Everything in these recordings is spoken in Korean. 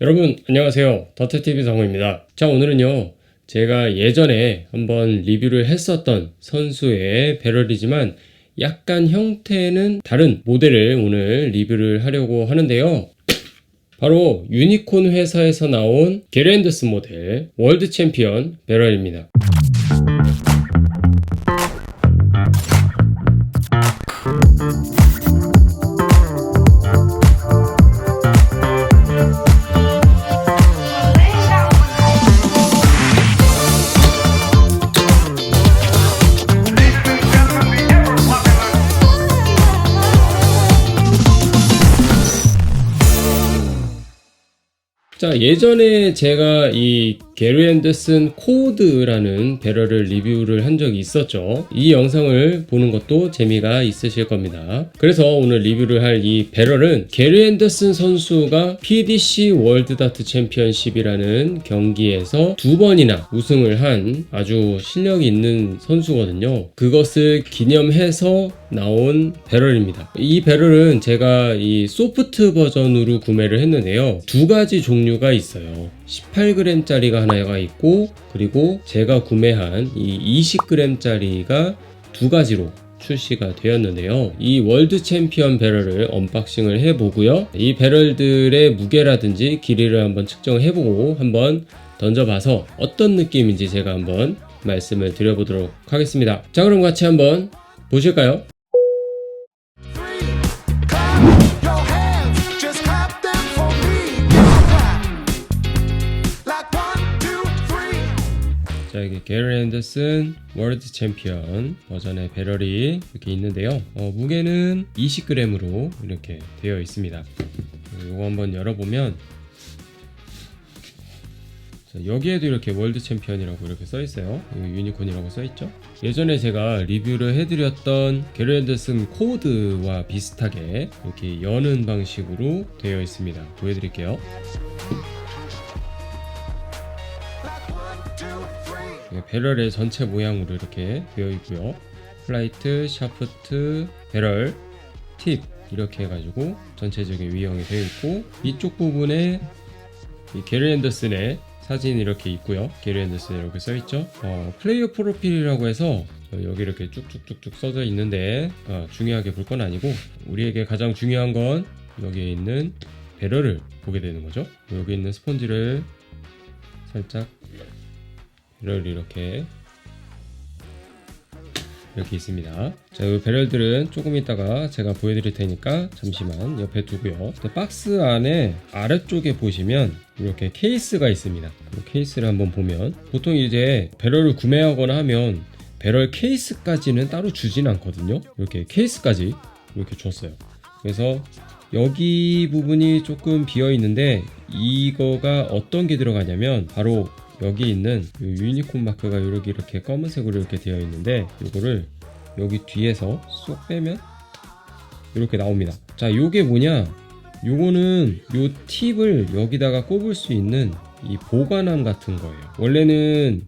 여러분 안녕하세요. 더트TV 성우입니다. 자, 오늘은요 제가 예전에 한번 리뷰를 했었던 선수의 배럴이지만 약간 형태는 다른 모델을 오늘 리뷰를 하려고 하는데요, 바로 유니콘 회사에서 나온 게리 앤더슨 모델 월드 챔피언 배럴입니다. 자, 예전에 제가 이 게리 앤더슨 코드라는 배럴을 리뷰를 한 적이 있었죠. 이 영상을 보는 것도 재미가 있으실 겁니다. 그래서 오늘 리뷰를 할 이 배럴은 게리 앤더슨 선수가 PDC 월드 다트 챔피언십이라는 경기에서 2번이나 우승을 한 아주 실력이 있는 선수거든요. 그것을 기념해서 나온 배럴입니다. 이 배럴은 제가 이 소프트 버전으로 구매를 했는데요, 두 가지 종류가 있어요. 18g 짜리가 하나가 있고, 그리고 제가 구매한 이 20g 짜리가 두 가지로 출시가 되었는데요, 이 월드 챔피언 배럴을 언박싱을 해보고요, 이 배럴들의 무게라든지 길이를 한번 측정해보고 한번 던져봐서 어떤 느낌인지 제가 한번 말씀을 드려보도록 하겠습니다. 자, 그럼 같이 한번 보실까요? 자, 이게 게리 앤더슨 월드 챔피언 버전의 배럴이 이렇게 있는데요, 무게는 20g으로 이렇게 되어 있습니다. 이거 한번 열어보면, 자, 여기에도 이렇게 월드 챔피언이라고 이렇게 써있어요. 유니콘이라고 써있죠. 예전에 제가 리뷰를 해드렸던 게리 앤더슨 코드와 비슷하게 이렇게 여는 방식으로 되어 있습니다. 보여드릴게요. 배럴의 전체 모양으로 이렇게 되어 있고요. 플라이트, 샤프트, 배럴, 팁 이렇게 해가지고 전체적인 위형이 되어 있고, 이쪽 부분에 이 게리 앤더슨의 사진이 이렇게 있고요. 게리 앤더슨 이렇게 써있죠. 플레이어 프로필이라고 해서 여기 이렇게 쭉쭉쭉쭉 써져 있는데 중요하게 볼 건 아니고, 우리에게 가장 중요한 건 여기에 있는 배럴을 보게 되는 거죠. 여기 있는 스펀지를 살짝, 배럴이 이렇게 있습니다. 자, 이 배럴들은 조금 있다가 제가 보여드릴 테니까 잠시만 옆에 두고요. 박스 안에 아래쪽에 보시면 이렇게 케이스가 있습니다. 그 케이스를 한번 보면, 보통 이제 배럴을 구매하거나 하면 배럴 케이스까지는 따로 주진 않거든요. 이렇게 케이스까지 이렇게 줬어요. 그래서 여기 부분이 조금 비어 있는데, 이거가 어떤 게 들어가냐면 바로 여기 있는 유니콘 마크가 이렇게 검은색으로 이렇게 되어 있는데, 이거를 여기 뒤에서 쏙 빼면 이렇게 나옵니다. 자, 요게 뭐냐, 요거는 요 팁을 여기다가 꼽을 수 있는 이 보관함 같은 거예요. 원래는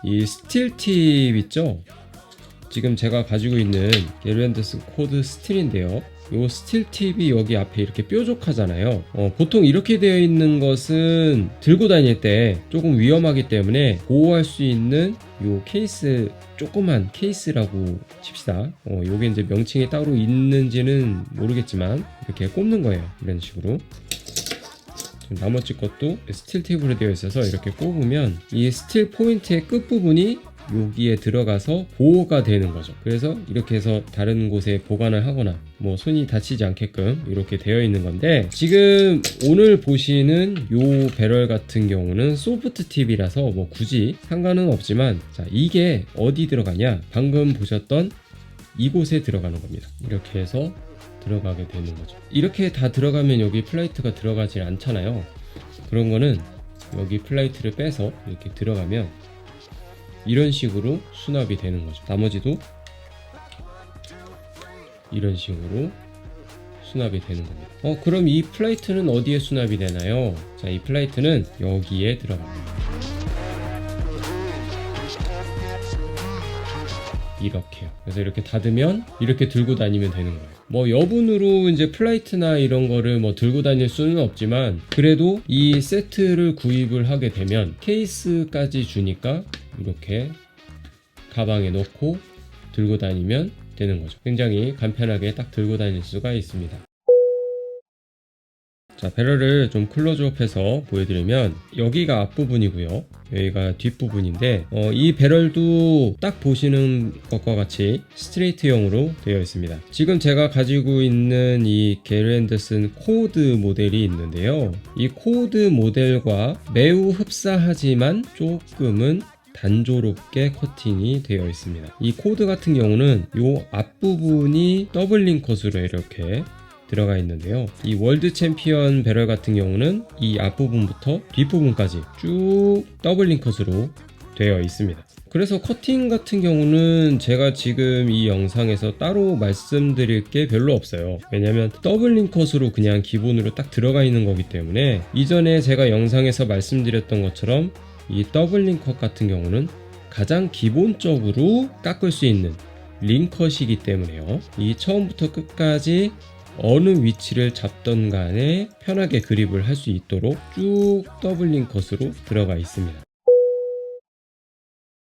이 스틸 팁 있죠, 지금 제가 가지고 있는 게리 앤더슨 코드 스틸인데요, 요 스틸 팁이 여기 앞에 이렇게 뾰족하잖아요. 보통 이렇게 되어 있는 것은 들고 다닐 때 조금 위험하기 때문에 보호할 수 있는 요 케이스, 조그만 케이스라고 칩시다. 요게 이제 명칭이 따로 있는지는 모르겠지만 이렇게 꼽는 거예요. 이런 식으로. 나머지 것도 스틸 팁으로 되어 있어서 이렇게 꼽으면 이 스틸 포인트의 끝부분이 여기에 들어가서 보호가 되는 거죠. 그래서 이렇게 해서 다른 곳에 보관을 하거나 뭐 손이 다치지 않게끔 이렇게 되어 있는 건데, 지금 오늘 보시는 요 배럴 같은 경우는 소프트 팁이라서 뭐 굳이 상관은 없지만, 자, 이게 어디 들어가냐, 방금 보셨던 이곳에 들어가는 겁니다. 이렇게 해서 들어가게 되는 거죠. 이렇게 다 들어가면 여기 플라이트가 들어가질 않잖아요. 그런 거는 여기 플라이트를 빼서 이렇게 들어가면 이런 식으로 수납이 되는 거죠. 나머지도 이런 식으로 수납이 되는 겁니다. 그럼 이 플라이트는 어디에 수납이 되나요? 자, 이 플라이트는 여기에 들어갑니다. 이렇게요. 그래서 이렇게 닫으면 이렇게 들고 다니면 되는 거예요. 뭐 여분으로 이제 플라이트나 이런 거를 뭐 들고 다닐 수는 없지만 그래도 이 세트를 구입을 하게 되면 케이스까지 주니까 이렇게 가방에 넣고 들고 다니면 되는 거죠. 굉장히 간편하게 딱 들고 다닐 수가 있습니다. 자, 배럴을 좀 클로즈업해서 보여드리면 여기가 앞부분이고요, 여기가 뒷부분인데 이 배럴도 딱 보시는 것과 같이 스트레이트형으로 되어 있습니다. 지금 제가 가지고 있는 이 게르 앤더슨 코드 모델이 있는데요, 이 코드 모델과 매우 흡사하지만 조금은 단조롭게 커팅이 되어 있습니다. 이 코드 같은 경우는 이 앞부분이 더블 링컷으로 이렇게 들어가 있는데요, 이 월드 챔피언 배럴 같은 경우는 이 앞부분부터 뒷부분까지 쭉 더블 링컷으로 되어 있습니다. 그래서 커팅 같은 경우는 제가 지금 이 영상에서 따로 말씀드릴 게 별로 없어요. 왜냐면 더블 링컷으로 그냥 기본으로 딱 들어가 있는 거기 때문에, 이전에 제가 영상에서 말씀드렸던 것처럼 이 더블 링컷 같은 경우는 가장 기본적으로 깎을 수 있는 링컷이기 때문에요, 이 처음부터 끝까지 어느 위치를 잡던 간에 편하게 그립을 할 수 있도록 쭉 더블 링컷으로 들어가 있습니다.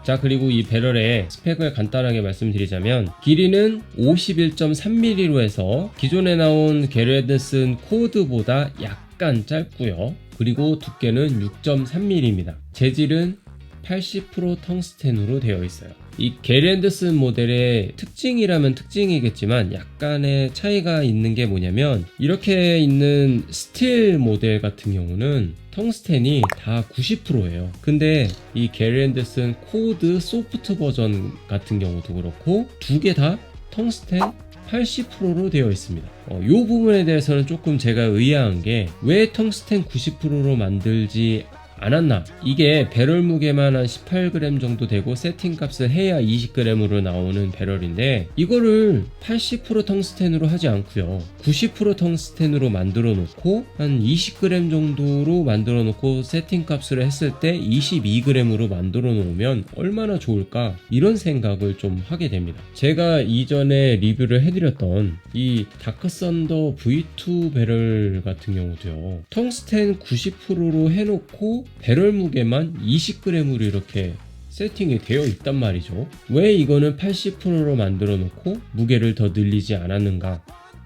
자, 그리고 이 배럴의 스펙을 간단하게 말씀드리자면 길이는 51.3mm로 해서 기존에 나온 게르 앤더슨 코드보다 약간 짧고요, 그리고 두께는 6.3mm입니다. 재질은 80% 텅스텐으로 되어 있어요. 이 게르 앤더슨 모델의 특징이라면 특징이겠지만 약간의 차이가 있는 게 뭐냐면, 이렇게 있는 스틸 모델 같은 경우는 텅스텐이 다 90%예요. 근데 이 게르 앤더슨 코드 소프트 버전 같은 경우도 그렇고 두 개 다 텅스텐 80%로 되어 있습니다. 이 부분에 대해서는 조금 제가 의아한 게, 왜 텅스텐 90%로 만들지 않았나? 이게 배럴 무게만 한 18g 정도 되고 세팅 값을 해야 20g으로 나오는 배럴인데, 이거를 80% 텅스텐으로 하지 않고요 90% 텅스텐으로 만들어 놓고 한 20g 정도로 만들어 놓고 세팅 값을 했을 때 22g으로 만들어 놓으면 얼마나 좋을까, 이런 생각을 좀 하게 됩니다. 제가 이전에 리뷰를 해드렸던 이 다크 썬더 V2 배럴 같은 경우도요, 텅스텐 90%로 해놓고 배럴 무게만 20g으로 이렇게 세팅이 되어 있단 말이죠. 왜 이거는 80%로 만들어 놓고 무게를 더 늘리지 않았는가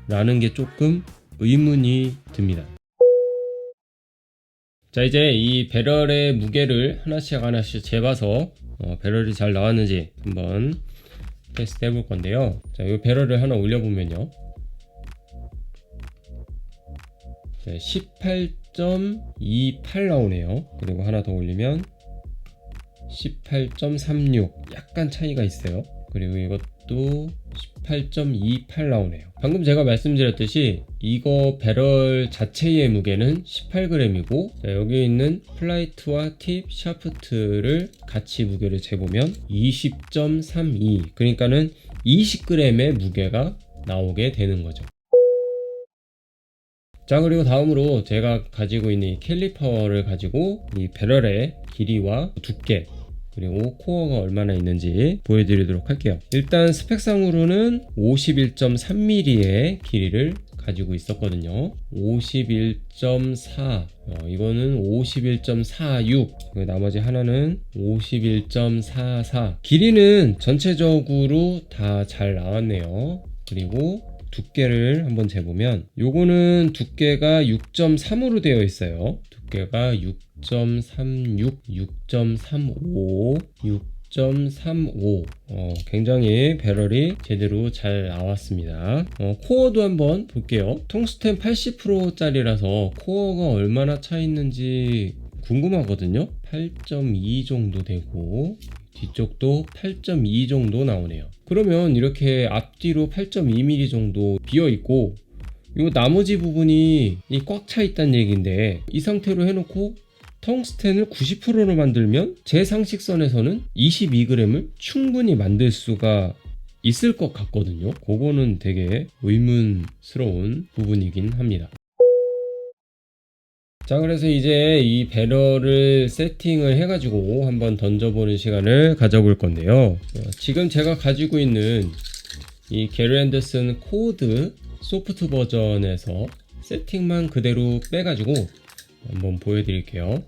라는 게 조금 의문이 듭니다. 자, 이제 이 배럴의 무게를 하나씩 재봐서 배럴이 잘 나왔는지 한번 테스트 해볼 건데요. 자, 이 배럴을 하나 올려보면요, 18.28 나오네요. 그리고 하나 더 올리면 18.36, 약간 차이가 있어요. 그리고 이것도 18.28 나오네요. 방금 제가 말씀드렸듯이 이거 배럴 자체의 무게는 18g이고, 여기 있는 플라이트와 팁, 샤프트를 같이 무게를 재보면 20.32, 그러니까는 20g의 무게가 나오게 되는 거죠. 자, 그리고 다음으로 제가 가지고 있는 이 캘리퍼를 가지고 이 배럴의 길이와 두께 그리고 코어가 얼마나 있는지 보여드리도록 할게요. 일단 스펙상으로는 51.3mm의 길이를 가지고 있었거든요. 51.4, 이거는 51.46, 나머지 하나는 51.44. 길이는 전체적으로 다 잘 나왔네요. 그리고 두께를 한번 재보면 요거는 두께가 6.3으로 되어 있어요. 두께가 6.36, 6.35, 6.35. 굉장히 배럴이 제대로 잘 나왔습니다. 코어도 한번 볼게요. 텅스텐 80%짜리라서 코어가 얼마나 차 있는지 궁금하거든요. 8.2 정도 되고 뒤쪽도 8.2 정도 나오네요. 그러면 이렇게 앞뒤로 8.2mm 정도 비어 있고, 이 나머지 부분이 꽉 차 있다는 얘기인데, 이 상태로 해놓고 텅스텐을 90%로 만들면 제 상식선에서는 22g을 충분히 만들 수가 있을 것 같거든요. 그거는 되게 의문스러운 부분이긴 합니다. 자, 그래서 이제 이 배럴을 세팅을 해가지고 한번 던져보는 시간을 가져볼 건데요. 지금 제가 가지고 있는 이 게리 앤더슨 코드 소프트 버전에서 세팅만 그대로 빼가지고 한번 보여드릴게요.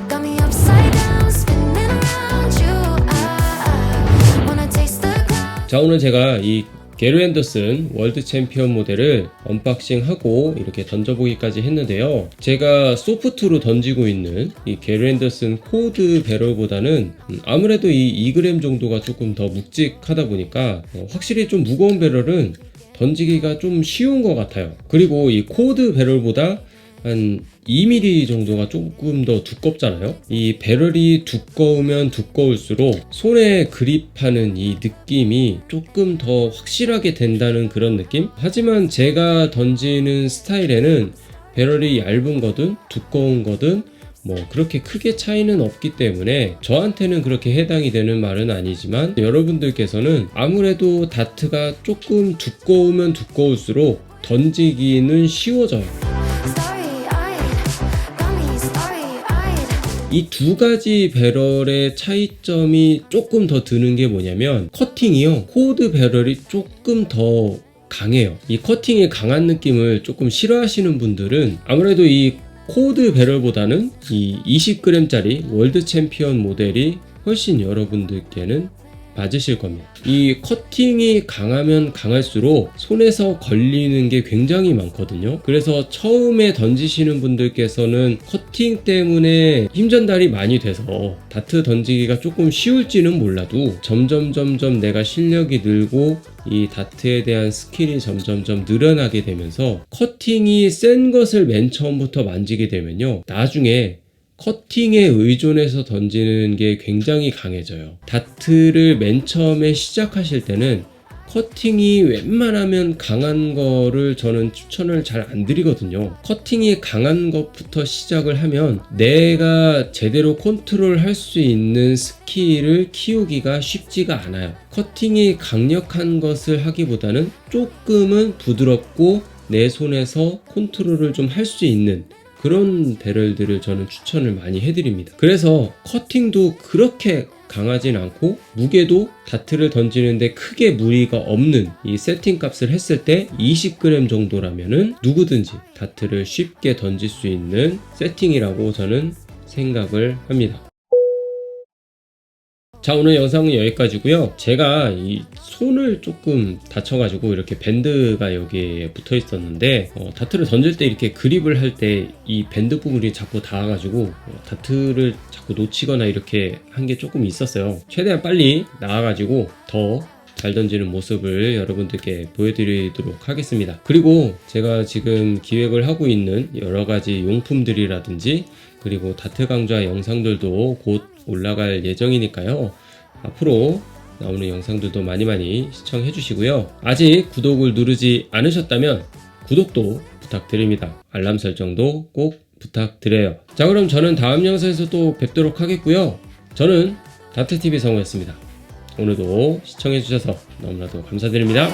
Got me upside down, spinning around you. Wanna taste the cloud. 자, 오늘 제가 이 게리 앤더슨 월드 챔피언 모델을 언박싱하고 이렇게 던져보기까지 했는데요. 제가 소프트로 던지고 있는 이 게리 앤더슨 코드 배럴보다는 아무래도 이 2g 정도가 조금 더 묵직하다 보니까 확실히 좀 무거운 배럴은 던지기가 좀 쉬운 것 같아요. 그리고 이 코드 배럴보다 한 2mm 정도가 조금 더 두껍잖아요. 이 배럴이 두꺼우면 두꺼울수록 손에 그립하는 이 느낌이 조금 더 확실하게 된다는 그런 느낌? 하지만 제가 던지는 스타일에는 배럴이 얇은 거든 두꺼운 거든 뭐 그렇게 크게 차이는 없기 때문에 저한테는 그렇게 해당이 되는 말은 아니지만 여러분들께서는 아무래도 다트가 조금 두꺼우면 두꺼울수록 던지기는 쉬워져요. 이 두 가지 배럴의 차이점이 조금 더 드는 게 뭐냐면 커팅이요. 코드 배럴이 조금 더 강해요. 이 커팅이 강한 느낌을 조금 싫어하시는 분들은 아무래도 이 코드 배럴보다는 이 20g짜리 월드 챔피언 모델이 훨씬 여러분들께는 맞으실 겁니다. 이 커팅이 강하면 강할수록 손에서 걸리는 게 굉장히 많거든요. 그래서 처음에 던지시는 분들께서는 커팅 때문에 힘 전달이 많이 돼서 다트 던지기가 조금 쉬울지는 몰라도 점점 내가 실력이 늘고 이 다트에 대한 스킬이 점점 늘어나게 되면서 커팅이 센 것을 맨 처음부터 만지게 되면요, 나중에 커팅에 의존해서 던지는 게 굉장히 강해져요. 다트를 맨 처음에 시작하실 때는 커팅이 웬만하면 강한 거를 저는 추천을 잘 안 드리거든요. 커팅이 강한 것부터 시작을 하면 내가 제대로 컨트롤 할 수 있는 스킬을 키우기가 쉽지가 않아요. 커팅이 강력한 것을 하기보다는 조금은 부드럽고 내 손에서 컨트롤을 좀 할 수 있는 그런 배럴들을 저는 추천을 많이 해드립니다. 그래서 커팅도 그렇게 강하진 않고 무게도 다트를 던지는데 크게 무리가 없는 이 세팅 값을 했을 때 20g 정도라면은 누구든지 다트를 쉽게 던질 수 있는 세팅이라고 저는 생각을 합니다. 자, 오늘 영상은 여기까지고요. 제가 이 손을 조금 다쳐가지고 이렇게 밴드가 여기에 붙어 있었는데 다트를 던질 때 이렇게 그립을 할 때 이 밴드 부분이 자꾸 닿아가지고 다트를 자꾸 놓치거나 이렇게 한 게 조금 있었어요. 최대한 빨리 나아가지고 더 잘 던지는 모습을 여러분들께 보여드리도록 하겠습니다. 그리고 제가 지금 기획을 하고 있는 여러가지 용품들이라든지 그리고 다트 강좌 영상들도 곧 올라갈 예정이니까요. 앞으로 나오는 영상들도 많이 시청해 주시고요. 아직 구독을 누르지 않으셨다면 구독도 부탁드립니다. 알람 설정도 꼭 부탁드려요. 자, 그럼 저는 다음 영상에서 또 뵙도록 하겠고요. 저는 다트TV 성우였습니다. 오늘도 시청해 주셔서 너무나도 감사드립니다.